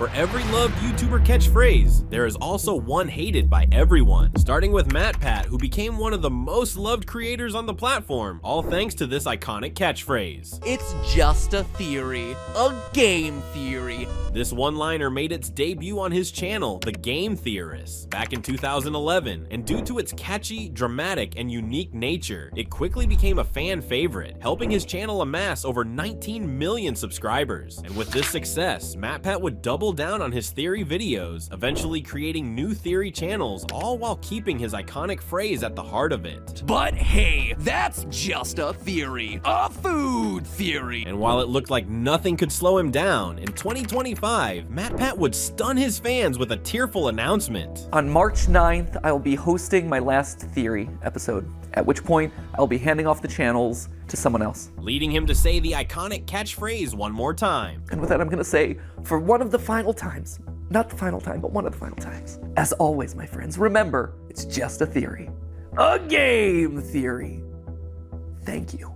For every loved YouTuber catchphrase, there is also one hated by everyone, starting with MatPat, who became one of the most loved creators on the platform, all thanks to this iconic catchphrase. It's just a theory, a game theory. This one-liner made its debut on his channel, The Game Theorist, back in 2011, and due to its catchy, dramatic, and unique nature, it quickly became a fan favorite, helping his channel amass over 19 million subscribers. And with this success, MatPat would double down on his theory videos, eventually creating new theory channels, all while keeping his iconic phrase at the heart of it. But hey, that's just a theory, a food theory. And while it looked like nothing could slow him down, in 2025, MatPat would stun his fans with a tearful announcement. On March 9th, I will be hosting my last theory episode, at which point I'll be handing off the channels to someone else, leading him to say the iconic catchphrase one more time. And with that, I'm gonna say, for one of the final times, not the final time, but one of the final times, as always, my friends, remember, it's just a theory. A game theory. Thank you.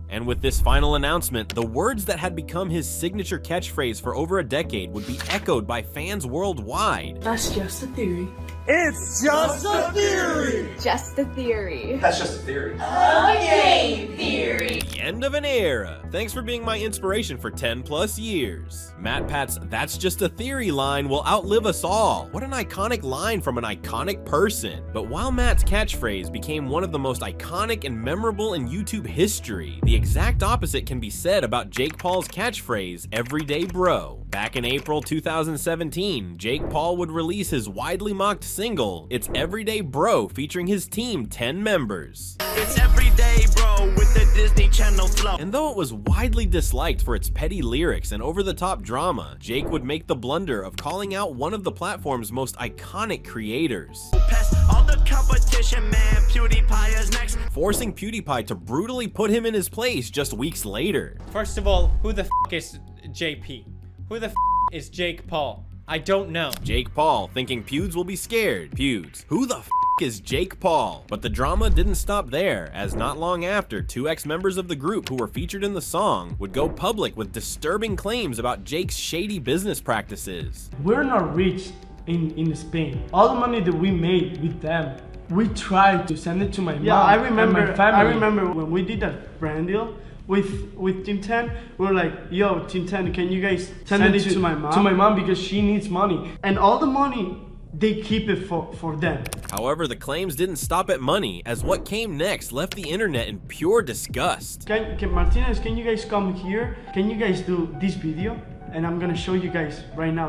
And with this final announcement, the words that had become his signature catchphrase for over a decade would be echoed by fans worldwide. That's just a theory. It's just a theory. Just a theory. That's just a theory. A game theory. The end of an era. Thanks for being my inspiration for 10 plus years. MatPat's "That's Just a Theory" line will outlive us all. What an iconic line from an iconic person. But while Matt's catchphrase became one of the most iconic and memorable in YouTube history, the exact opposite can be said about Jake Paul's catchphrase, "Everyday Bro." Back in April 2017, Jake Paul would release his widely mocked single, "It's Everyday Bro," featuring his team 10 members. It's everyday bro with the Disney Channel flow. And though it was widely disliked for its petty lyrics and over-the-top drama, Jake would make the blunder of calling out one of the platform's most iconic creators, Past all the competition, man, PewDiePie is next. forcing PewDiePie to brutally put him in his place just weeks later. First of all, who the f is JP? Who the f is Jake Paul? I don't know. Jake Paul, thinking Pewds will be scared. Pewds, who the f is Jake Paul? But the drama didn't stop there, as not long after, two ex-members of the group who were featured in the song would go public with disturbing claims about Jake's shady business practices. We're not rich in Spain. All the money that we made with them, we tried to send it to my mom. I remember. And my family. I remember when we did that brand deal with Team 10. We were like, "Yo, Team 10, can you guys send it to my mom? To my mom because she needs money." And all the money, they keep it for them. However, the claims didn't stop at money, as what came next left the internet in pure disgust. Can Martinez, can you guys come here? Can you guys do this video? And I'm gonna show you guys right now.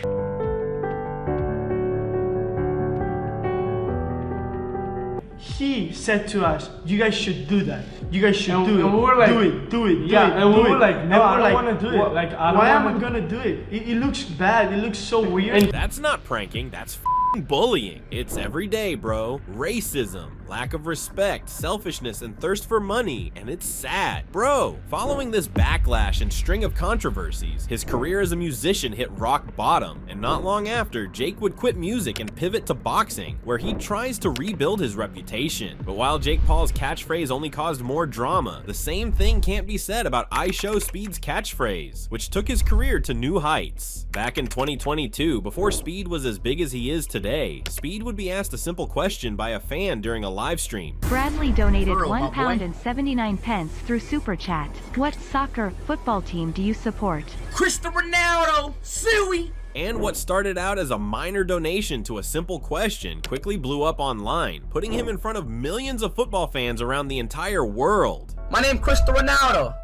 He said to us, "You guys should do that. You guys should do it. And we were like, do it. Yeah, and we were like, no, I don't want to do it. Like, why am I gonna do it? It looks bad. It looks so weird." And that's not pranking, that's f***ing bullying. It's everyday, bro. Racism, lack of respect, selfishness, and thirst for money, and it's sad. Bro, following this backlash and string of controversies, his career as a musician hit rock bottom, and not long after, Jake would quit music and pivot to boxing, where he tries to rebuild his reputation. But while Jake Paul's catchphrase only caused more drama, the same thing can't be said about iShowSpeed's catchphrase, which took his career to new heights. Back in 2022, before Speed was as big as he is today, Speed would be asked a simple question by a fan during a live stream. Bradley donated £1.79 through Super Chat. What soccer football team do you support? Cristiano Ronaldo, Suey. And what started out as a minor donation to a simple question quickly blew up online, putting him in front of millions of football fans around the entire world. My name Cristiano Ronaldo.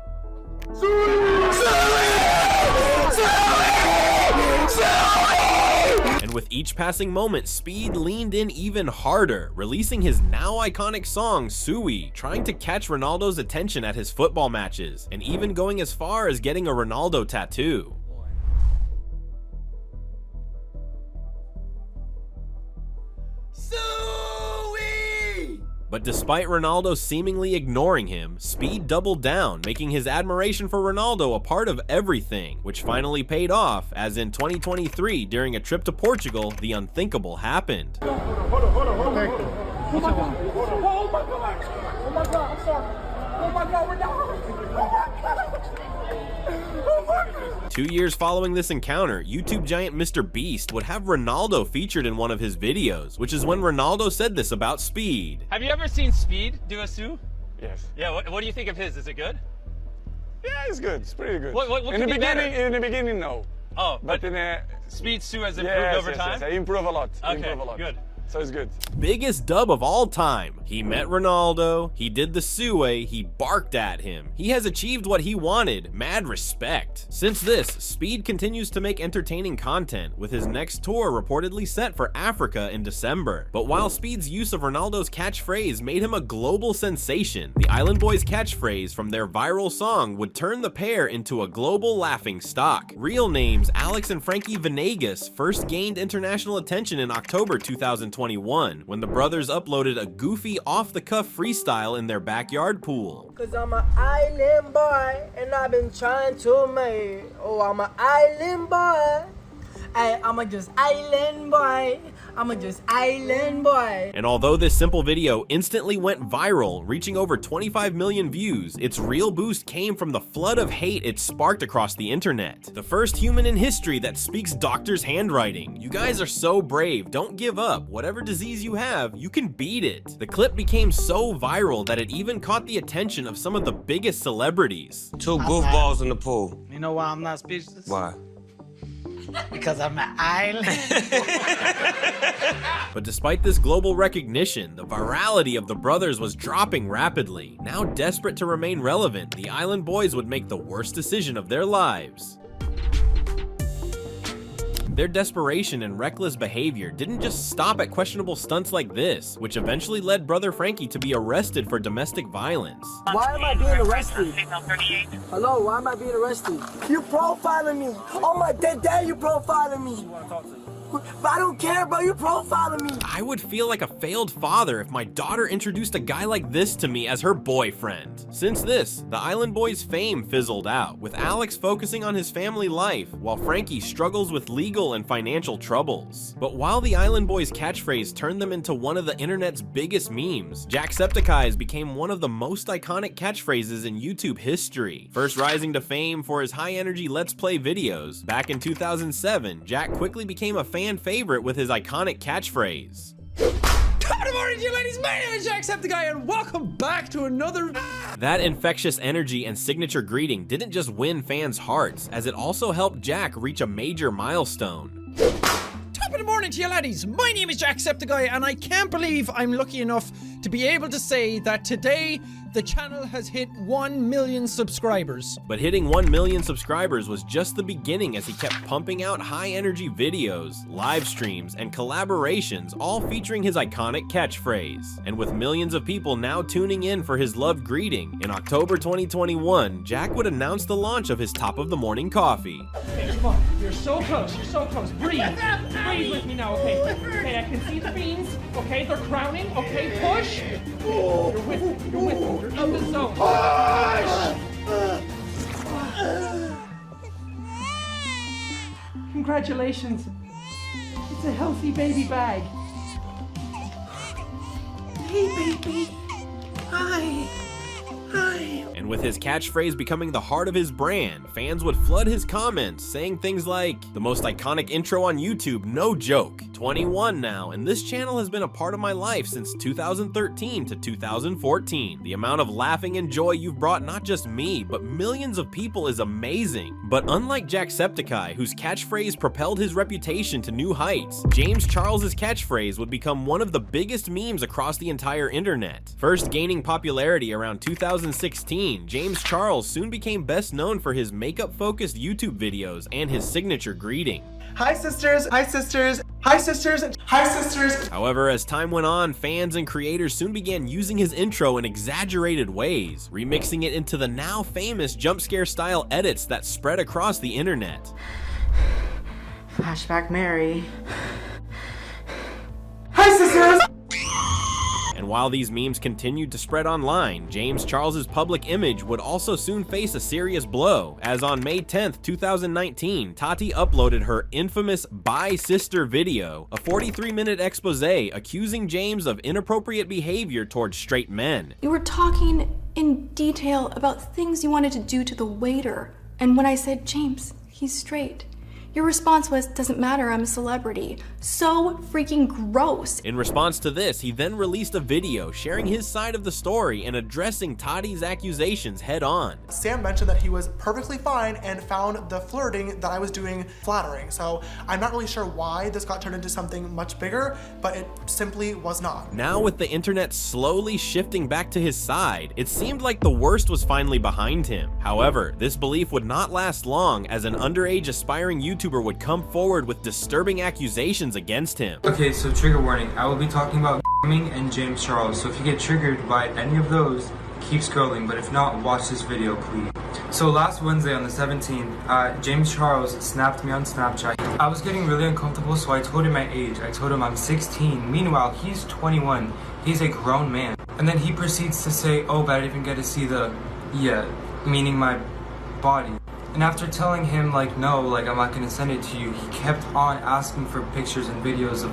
And with each passing moment, Speed leaned in even harder, releasing his now iconic song, Suey, trying to catch Ronaldo's attention at his football matches, and even going as far as getting a Ronaldo tattoo. But despite Ronaldo seemingly ignoring him, Speed doubled down, making his admiration for Ronaldo a part of everything, which finally paid off, as in 2023, during a trip to Portugal, the unthinkable happened. Hold on. Oh my god. Oh my god. Oh my god. I'm sorry. Oh my god. We're down. Oh my god. 2 years following this encounter, YouTube giant Mr. Beast would have Ronaldo featured in one of his videos, which is when Ronaldo said this about Speed. Have you ever seen Speed do a Sue? Yes. Yeah, what do you think of his? Is it good? Yeah, it's good. It's pretty good. What in the could be better? beginning, no. Oh, But in a Speed Sue has improved over time? Yes, I improve a lot. Okay, Improve a lot. good. So it's good. Biggest dub of all time. He met Ronaldo, he did the Sue, he barked at him. He has achieved what he wanted, mad respect. Since this, Speed continues to make entertaining content, with his next tour reportedly set for Africa in December. But while Speed's use of Ronaldo's catchphrase made him a global sensation, the Island Boys' catchphrase from their viral song would turn the pair into a global laughing stock. Real names Alex and Frankie Venegas first gained international attention in October 2021, when the brothers uploaded a goofy off-the-cuff freestyle in their backyard pool. Cause I'm an island boy, and I've been trying to make. Oh, I'm an island boy. I'm a just island boy. I'm a just island boy. And although this simple video instantly went viral, reaching over 25 million views, its real boost came from the flood of hate it sparked across the internet. The first human in history that speaks doctor's handwriting. You guys are so brave, don't give up. Whatever disease you have, you can beat it. The clip became so viral that it even caught the attention of some of the biggest celebrities. Two goofballs in the pool. You know why I'm not speechless? Why? Because I'm an island. But despite this global recognition, the virality of the brothers was dropping rapidly. Now desperate to remain relevant, the Island Boys would make the worst decision of their lives. Their desperation and reckless behavior didn't just stop at questionable stunts like this, which eventually led brother Frankie to be arrested for domestic violence. Why am I being arrested? Hello, why am I being arrested? You profiling me. Oh my dead dad, you profiling me. But I don't care, bro. You profiling me. I would feel like a failed father if my daughter introduced a guy like this to me as her boyfriend. Since this, the Island Boys' fame fizzled out, with Alex focusing on his family life, while Frankie struggles with legal and financial troubles. But while the Island Boys' catchphrase turned them into one of the internet's biggest memes, Jacksepticeye's became one of the most iconic catchphrases in YouTube history. First rising to fame for his high-energy Let's Play videos, back in 2007, Jack quickly became a fan favorite with his iconic catchphrase. Good morning, you ladies. My name is Jacksepticeye, and welcome back to another. That infectious energy and signature greeting didn't just win fans' hearts, as it also helped Jack reach a major milestone. Top of the morning to you laddies. My name is Jacksepticeye, and I can't believe I'm lucky enough to be able to say that today the channel has hit 1 million subscribers. But hitting 1 million subscribers was just the beginning, as he kept pumping out high-energy videos, live streams, and collaborations, all featuring his iconic catchphrase. And with millions of people now tuning in for his loved greeting, in October 2021, Jack would announce the launch of his top of the morning coffee. Okay, come on. You're so close. You're so close. Breathe. Breathe with me now, okay? Okay, I can see the beans. Okay, they're crowning. Okay, push. You're with me. You're with me. You're in the zone. Congratulations. It's a healthy baby bag. Hey, baby. Hi. Hi. And with his catchphrase becoming the heart of his brand, fans would flood his comments, saying things like, "The most iconic intro on YouTube, no joke. 21 now, and this channel has been a part of my life since 2013 to 2014. The amount of laughing and joy you've brought not just me, but millions of people is amazing." But unlike Jacksepticeye, whose catchphrase propelled his reputation to new heights, James Charles's catchphrase would become one of the biggest memes across the entire internet. First gaining popularity around 2016, James Charles soon became best known for his makeup-focused YouTube videos and his signature greeting. Hi sisters, hi sisters, hi sisters, hi sisters. However, as time went on, fans and creators soon began using his intro in exaggerated ways, remixing it into the now famous jump scare style edits that spread across the internet. Flashback Mary. Hi sisters! And while these memes continued to spread online, James Charles's public image would also soon face a serious blow, as on May 10th, 2019, Tati uploaded her infamous Bye Sister video, a 43-minute expose accusing James of inappropriate behavior towards straight men. You were talking in detail about things you wanted to do to the waiter. And when I said, James, he's straight, your response was, doesn't matter, I'm a celebrity. So freaking gross. In response to this, he then released a video sharing his side of the story and addressing Toddy's accusations head on. Sam mentioned that he was perfectly fine and found the flirting that I was doing flattering. So I'm not really sure why this got turned into something much bigger, but it simply was not. Now with the internet slowly shifting back to his side, it seemed like the worst was finally behind him. However, this belief would not last long, as an underage aspiring YouTuber would come forward with disturbing accusations against him. Okay, so trigger warning. I will be talking about and James Charles, so if you get triggered by any of those, keep scrolling, but if not, watch this video, please. So last Wednesday on the 17th, James Charles snapped me on Snapchat. I was getting really uncomfortable, so I told him my age. I told him I'm 16. Meanwhile, he's 21. He's a grown man. And then he proceeds to say, oh, but I didn't even get to see the, meaning my body. And after telling him, like, no, like, I'm not gonna send it to you, he kept on asking for pictures and videos of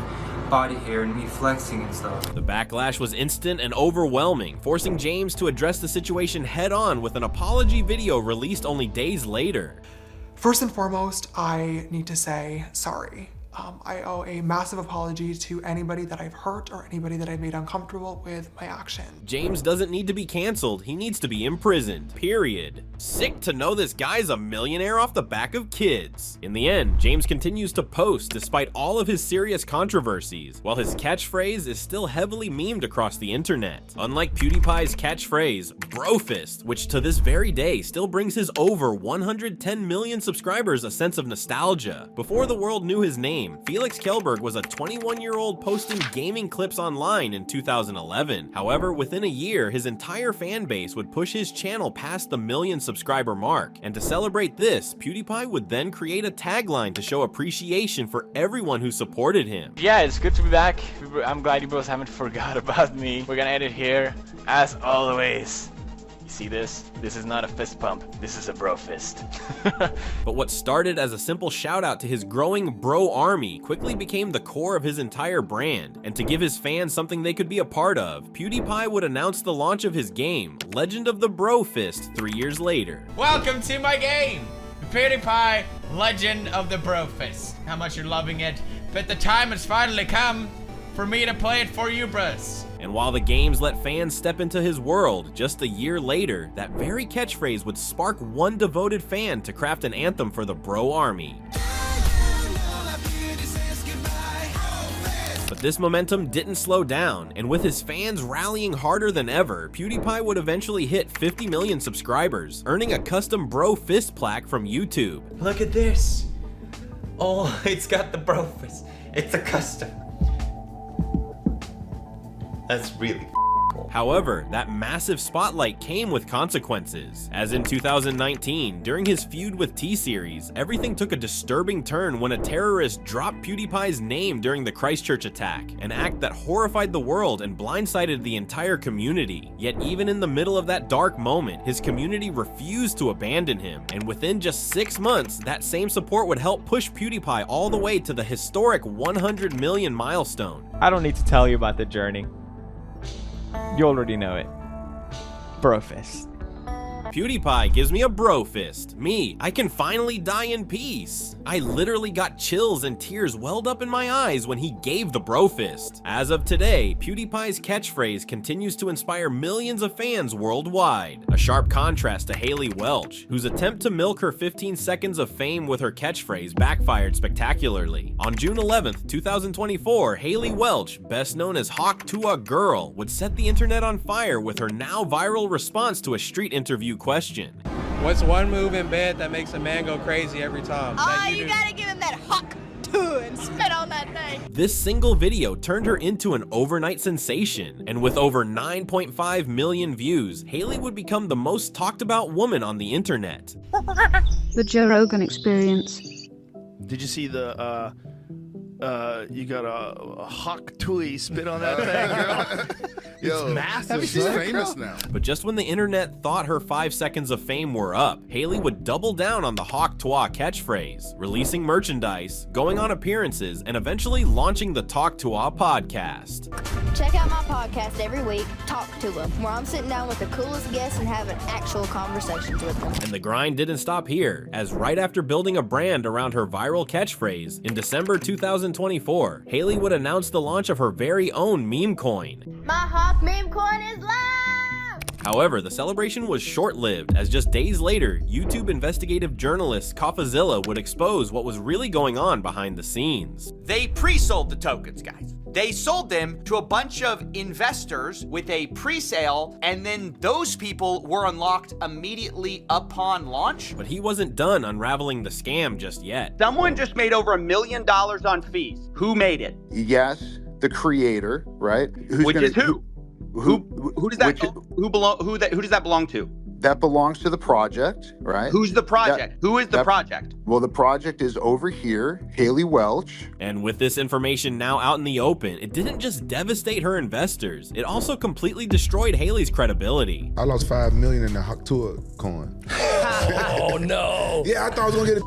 body hair and me flexing and stuff. The backlash was instant and overwhelming, forcing James to address the situation head on with an apology video released only days later. First and foremost, I need to say sorry. I owe a massive apology to anybody that I've hurt or anybody that I've made uncomfortable with my action. James doesn't need to be canceled, he needs to be imprisoned, period. Sick to know this guy's a millionaire off the back of kids. In the end, James continues to post despite all of his serious controversies, while his catchphrase is still heavily memed across the internet. Unlike PewDiePie's catchphrase, Brofist, which to this very day still brings his over 110 million subscribers a sense of nostalgia. Before the world knew his name, Felix Kjellberg was a 21-year-old posting gaming clips online in 2011. However, within a year, his entire fan base would push his channel past the 1 million subscriber mark. And to celebrate this, PewDiePie would then create a tagline to show appreciation for everyone who supported him. Yeah, it's good to be back. I'm glad you both haven't forgot about me. We're gonna end it here, as always. See this? This is not a fist pump. This is a bro fist. But what started as a simple shout out to his growing bro army quickly became the core of his entire brand. And to give his fans something they could be a part of, PewDiePie would announce the launch of his game, Legend of the Bro Fist, 3 years later. Welcome to my game, PewDiePie, Legend of the Bro Fist. How much you're loving it, but the time has finally come for me to play it for you, bros. And while the games let fans step into his world, just a year later, that very catchphrase would spark one devoted fan to craft an anthem for the bro army. But this momentum didn't slow down, and with his fans rallying harder than ever, PewDiePie would eventually hit 50 million subscribers, earning a custom bro fist plaque from YouTube. Look at this. Oh, it's got the bro fist. It's a custom. That's really cool. However, that massive spotlight came with consequences. As in 2019, during his feud with T-Series, everything took a disturbing turn when a terrorist dropped PewDiePie's name during the Christchurch attack, an act that horrified the world and blindsided the entire community. Yet even in the middle of that dark moment, his community refused to abandon him, and within just 6 months, that same support would help push PewDiePie all the way to the historic 100 million milestone. I don't need to tell you about the journey. You already know it. Brofist. PewDiePie gives me a bro fist. Me, I can finally die in peace. I literally got chills and tears welled up in my eyes when he gave the bro fist. As of today, PewDiePie's catchphrase continues to inspire millions of fans worldwide. A sharp contrast to Haley Welch, whose attempt to milk her 15 seconds of fame with her catchphrase backfired spectacularly. On June 11th, 2024, Haley Welch, best known as Hawk to a Girl, would set the internet on fire with her now viral response to a street interview question. What's one move in bed that makes a man go crazy every time? You gotta give him that hawk and spit on that thing. This single video turned her into an overnight sensation, and with over 9.5 million views, Haley would become the most talked about woman on the internet. The Joe Rogan Experience. Did you see the You got a hawk tui spit on that thing, girl. Yo, it's massive. She's famous now. But just when the internet thought her 5 seconds of fame were up, Haley would double down on the Hawk Twa catchphrase, releasing merchandise, going on appearances, and eventually launching the Talk Twa podcast. Check out my podcast every week, Talk to Them, where I'm sitting down with the coolest guests and having actual conversations with them. And the grind didn't stop here, as right after building a brand around her viral catchphrase, in December 2024, Haley would announce the launch of her very own meme coin. My Hawk meme coin is live! However, the celebration was short-lived, as just days later, YouTube investigative journalist Coffazilla would expose what was really going on behind the scenes. They pre-sold the tokens, guys. They sold them to a bunch of investors with a pre-sale, and then those people were unlocked immediately upon launch. But he wasn't done unraveling the scam just yet. Someone just made over $1 million on fees. Who made it? Yes, the creator, right? Which is who? Who does that who does that belong to? That belongs to the project, right? Who's the project? Who is the project? Well, the project is over here, Haley Welch. And with this information now out in the open, it didn't just devastate her investors, it also completely destroyed Haley's credibility. I lost $5 million in the Haktua coin. Oh no! Yeah, I thought I was gonna get a.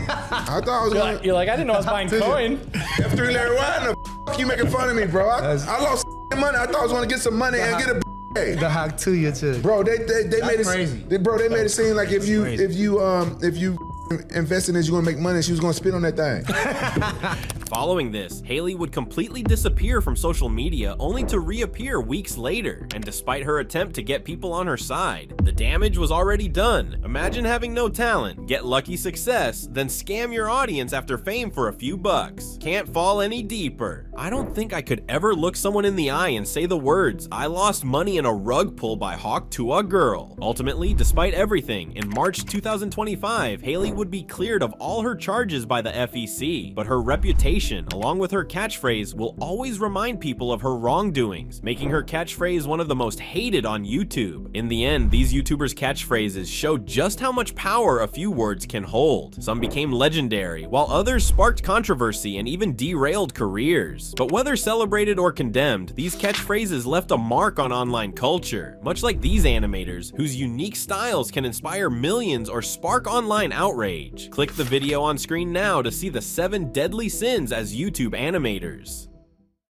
I thought I was gonna. You're like, I didn't know I was buying coin. F3 Larry, why the you making fun of me, bro? I lost money. I thought I was gonna get some money and get a. The hack to you too. Bro, they made it crazy. They made it seem like if you invest in this, you're gonna make money. She was gonna spit on that thing. Following this, Haley would completely disappear from social media only to reappear weeks later. And despite her attempt to get people on her side, the damage was already done. Imagine having no talent, get lucky success, then scam your audience after fame for a few bucks. Can't fall any deeper. I don't think I could ever look someone in the eye and say the words, "I lost money in a rug pull by Hawk to a girl." Ultimately, despite everything, in March 2025, Haley would be cleared of all her charges by the FEC, but her reputation, along with her catchphrase, will always remind people of her wrongdoings, making her catchphrase one of the most hated on YouTube. In the end, these YouTubers' catchphrases showed just how much power a few words can hold. Some became legendary, while others sparked controversy and even derailed careers. But whether celebrated or condemned, these catchphrases left a mark on online culture, much like these animators, whose unique styles can inspire millions or spark online outrage. Click the video on screen now to see the 7 deadly sins as YouTube animators.